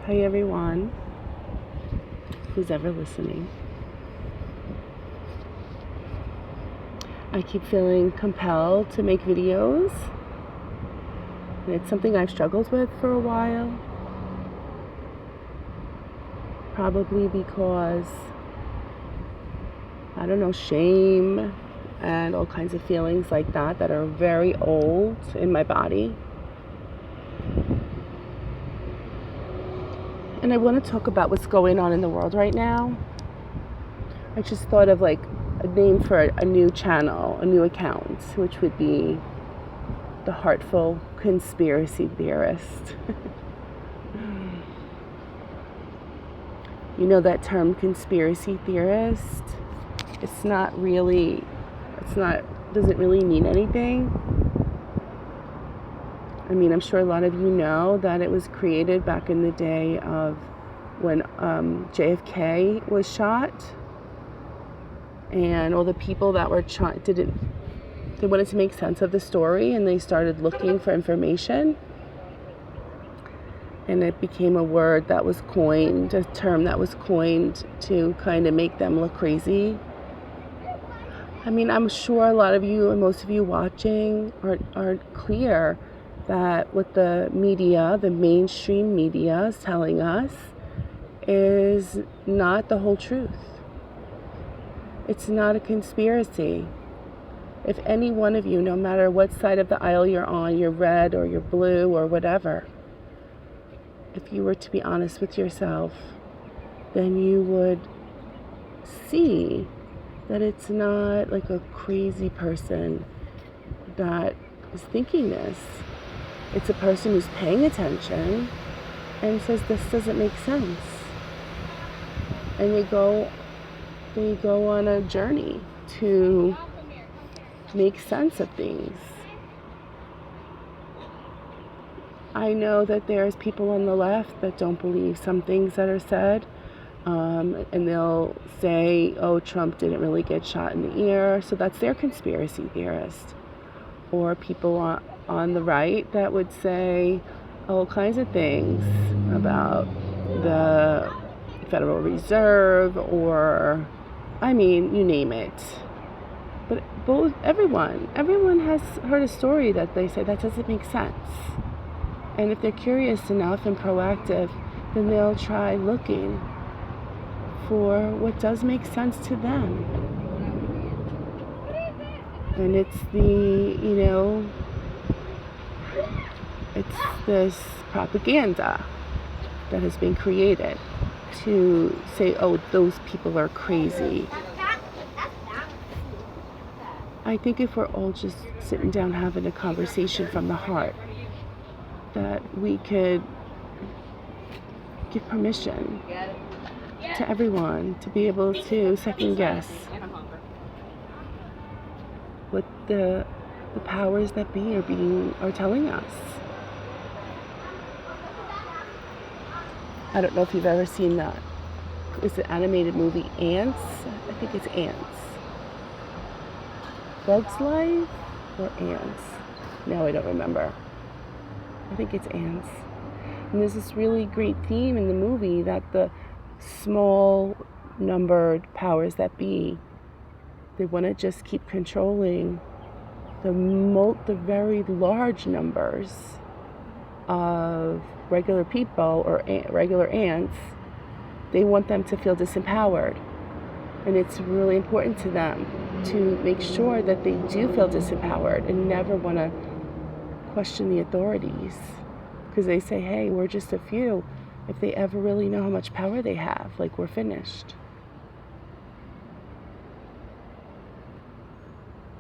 Hi everyone who's ever listening. I keep feeling compelled to make videos, and it's something I've struggled with for a while. Probably because, I don't know, shame and all kinds of feelings like that are very old in my body. And I want to talk about what's going on in the world right now. I just thought of like a name for a new channel, a new account, which would be The Heartful Conspiracy Theorist. You know that term conspiracy theorist? Doesn't really mean anything. I mean, I'm sure a lot of you know that it was created back in the day of when JFK was shot, and all the people that were they wanted to make sense of the story, and they started looking for information, and it became a term that was coined to kind of make them look crazy. I mean, I'm sure a lot of you and most of you watching are clear that what the mainstream media is telling us is not the whole truth. It's not a conspiracy. If any one of you, no matter what side of the aisle you're on, you're red or you're blue or whatever, if you were to be honest with yourself, then you would see that it's not like a crazy person that is thinking this. It's a person who's paying attention and says this doesn't make sense. And they go on a journey to make sense of things. I know that there's people on the left that don't believe some things that are said, and they'll say, oh, Trump didn't really get shot in the ear, so that's their conspiracy theorist. Or people on the right that would say all kinds of things about the Federal Reserve, or, I mean, you name it. But everyone has heard a story that they say that doesn't make sense. And if they're curious enough and proactive, then they'll try looking for what does make sense to them. And it's it's this propaganda that has been created to say, oh, those people are crazy. I think if we're all just sitting down having a conversation from the heart, that we could give permission to everyone to be able to second guess what the powers that be are telling us. I don't know if you've ever seen that. It's an animated movie, Ants. I think it's Ants. Bugs Life or Ants? No, I don't remember. I think it's Ants. And there's this really great theme in the movie that the small numbered powers that be, they want to just keep controlling the very large numbers of regular people or regular ants. They want them to feel disempowered. And it's really important to them to make sure that they do feel disempowered and never want to question the authorities. Because they say, hey, we're just a few. If they ever really know how much power they have, like, we're finished.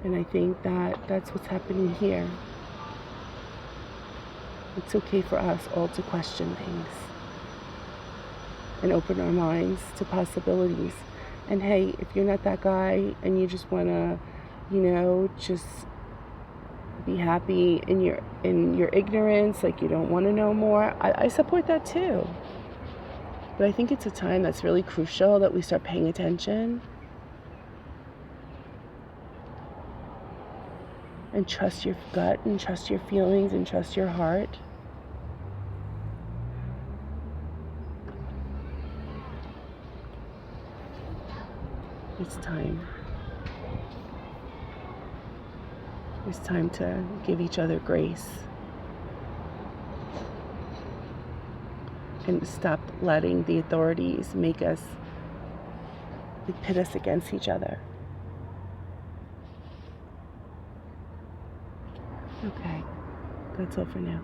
And I think that that's what's happening here. It's okay for us all to question things and open our minds to possibilities. And hey, if you're not that guy and you just want to, just be happy in your ignorance, like you don't want to know more, I support that too. But I think it's a time that's really crucial that we start paying attention and trust your gut and trust your feelings and trust your heart. It's time. It's time to give each other grace and stop letting the authorities make us, pit us against each other. Okay, that's all for now.